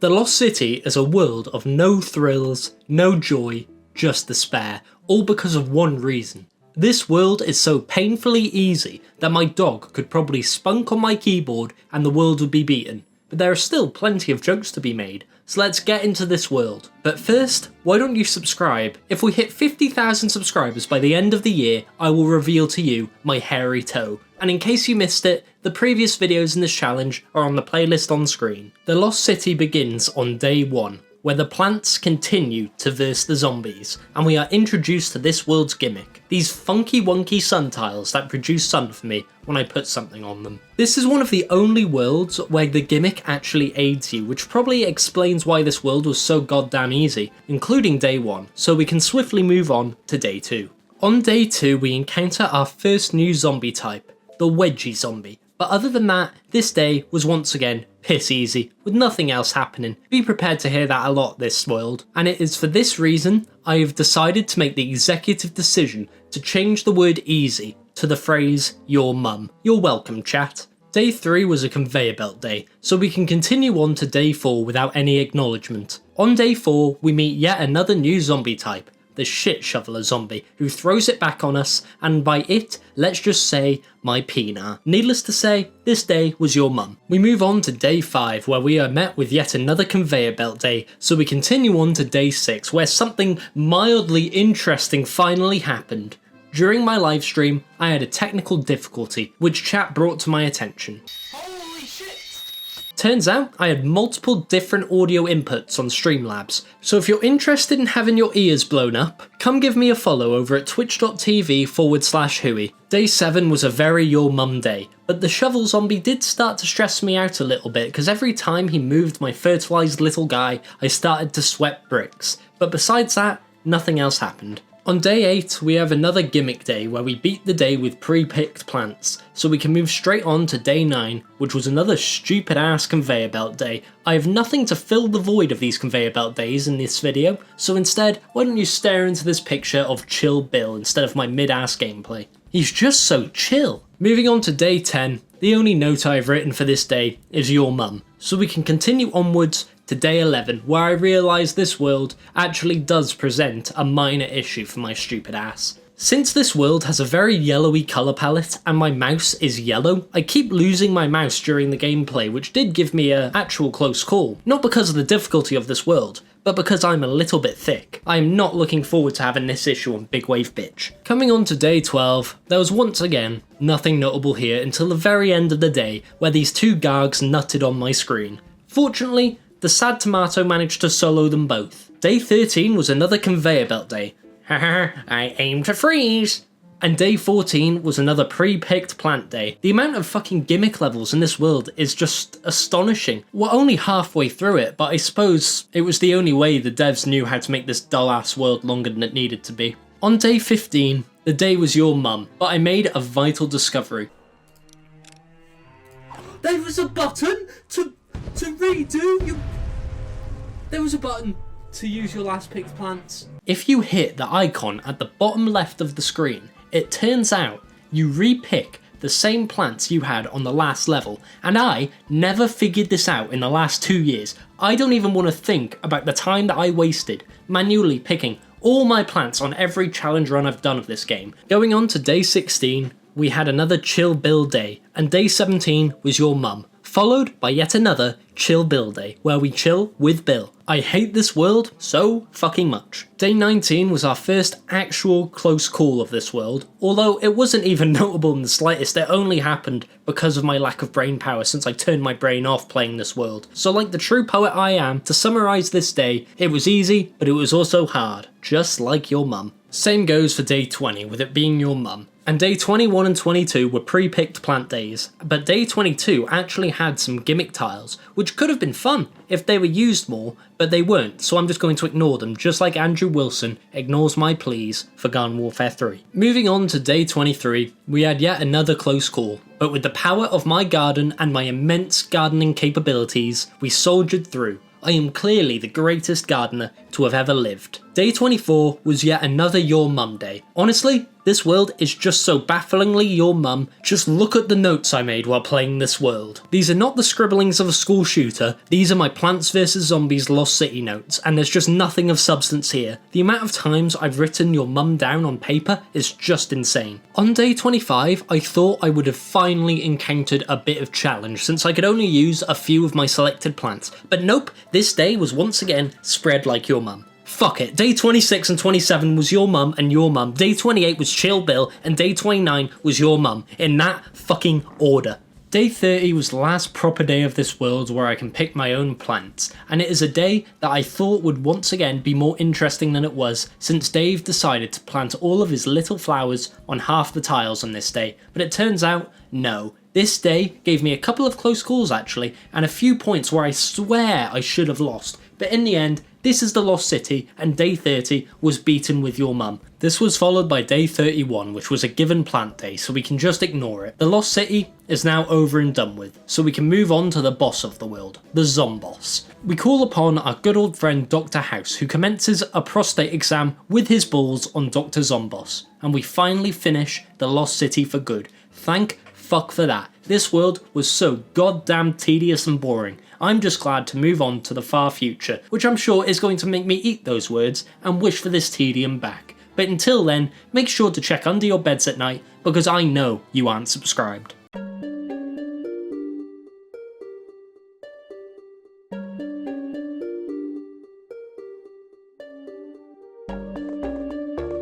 The Lost City is a world of no thrills, no joy, just despair, all because of one reason. This world is so painfully easy that my dog could probably spunk on my keyboard and the world would be beaten. But there are still plenty of jokes to be made, so let's get into this world. But first, why don't you subscribe? If we hit 50,000 subscribers by the end of the year, I will reveal to you my hairy toe. And in case you missed it, the previous videos in this challenge are on the playlist on screen. The Lost City begins on day 1, where the plants continue to verse the zombies, and we are introduced to this world's gimmick, these funky wonky sun tiles that produce sun for me when I put something on them. This is one of the only worlds where the gimmick actually aids you, which probably explains why this world was so goddamn easy, including day 1, so we can swiftly move on to day 2. On day 2 we encounter our first new zombie type, the wedgie zombie. But other than that, this day was once again piss easy, with nothing else happening. Be prepared to hear that a lot this world. And it is for this reason I have decided to make the executive decision to change the word easy to the phrase your mum. You're welcome, chat. Day 3 was a conveyor belt day, so we can continue on to day 4 without any acknowledgement. On day 4 we meet yet another new zombie type, the shit shoveler zombie, who throws it back on us, and by it, let's just say, my peanut. Needless to say, this day was your mum. We move on to day 5, where we are met with yet another conveyor belt day, so we continue on to day 6, where something mildly interesting finally happened. During my live stream, I had a technical difficulty, which chat brought to my attention. Turns out I had multiple different audio inputs on Streamlabs, so if you're interested in having your ears blown up, come give me a follow over at twitch.tv/Whoie. Day 7 was a very your mum day, but the shovel zombie did start to stress me out a little bit because every time he moved my fertilised little guy, I started to sweat bricks, but besides that, nothing else happened. On day 8, we have another gimmick day where we beat the day with pre-picked plants, so we can move straight on to day 9, which was another stupid ass conveyor belt day. I have nothing to fill the void of these conveyor belt days in this video, so instead, why don't you stare into this picture of Chill Bill instead of my mid-ass gameplay. He's just so chill. Moving on to day 10, the only note I've written for this day is your mum, so we can continue onwards to day 11, where I realise this world actually does present a minor issue for my stupid ass. Since this world has a very yellowy colour palette and my mouse is yellow, I keep losing my mouse during the gameplay, which did give me an actual close call. Not because of the difficulty of this world, but because I'm a little bit thick. I am not looking forward to having this issue on Big Wave Bitch. Coming on to day 12, there was once again nothing notable here until the very end of the day, where these two gargs nutted on my screen. Fortunately, the sad tomato managed to solo them both. Day 13 was another conveyor belt day. Haha, I aim to freeze. And day 14 was another pre-picked plant day. The amount of fucking gimmick levels in this world is just astonishing. We're only halfway through it, but I suppose it was the only way the devs knew how to make this dull-ass world longer than it needed to be. On day 15, the day was your mum, but I made a vital discovery. There was a button to redo you. There was a button to use your last picked plants. If you hit the icon at the bottom left of the screen, it turns out you re-pick the same plants you had on the last level, and I never figured this out in the last 2 years. I don't even want to think about the time that I wasted manually picking all my plants on every challenge run I've done of this game. Going on to day 16, we had another Chill Bill day, and day 17 was your mum, followed by yet another Chill Bill day, where we chill with Bill. I hate this world so fucking much. Day 19 was our first actual close call of this world, although it wasn't even notable in the slightest. It only happened because of my lack of brain power since I turned my brain off playing this world. So like the true poet I am, to summarise this day, it was easy, but it was also hard, just like your mum. Same goes for day 20, with it being your mum. And day 21 and 22 were pre-picked plant days, but day 22 actually had some gimmick tiles, which could have been fun if they were used more, but they weren't, so I'm just going to ignore them, just like Andrew Wilson ignores my pleas for Garden Warfare 3. Moving on to day 23, we had yet another close call, but with the power of my garden and my immense gardening capabilities, we soldiered through. I am clearly the greatest gardener to have ever lived. Day 24 was yet another Your Mum day. Honestly, This world is just so bafflingly your mum. Just look at the notes I made while playing this world. These are not the scribblings of a school shooter, these are my Plants vs Zombies Lost City notes, and there's just nothing of substance here. The amount of times I've written your mum down on paper is just insane. On day 25, I thought I would have finally encountered a bit of challenge since I could only use a few of my selected plants, but nope, this day was once again spread like your mum. Fuck it, day 26 and 27 was your mum and your mum, day 28 was Chill Bill, and day 29 was your mum, in that fucking order. Day 30 was the last proper day of this world where I can pick my own plants, and it is a day that I thought would once again be more interesting than it was, since Dave decided to plant all of his little flowers on half the tiles on this day, but it turns out, no. This day gave me a couple of close calls actually, and a few points where I swear I should have lost, but in the end, this is the Lost City, and day 30 was beaten with your mum. This was followed by day 31, which was a given plant day, so we can just ignore it. The Lost City is now over and done with, so we can move on to the boss of the world, the Zomboss. We call upon our good old friend Dr. House, who commences a prostate exam with his balls on Dr. Zomboss, and we finally finish the Lost City for good. Thank fuck for that. This world was so goddamn tedious and boring. I'm just glad to move on to the far future, which I'm sure is going to make me eat those words and wish for this tedium back. But until then, make sure to check under your beds at night, because I know you aren't subscribed.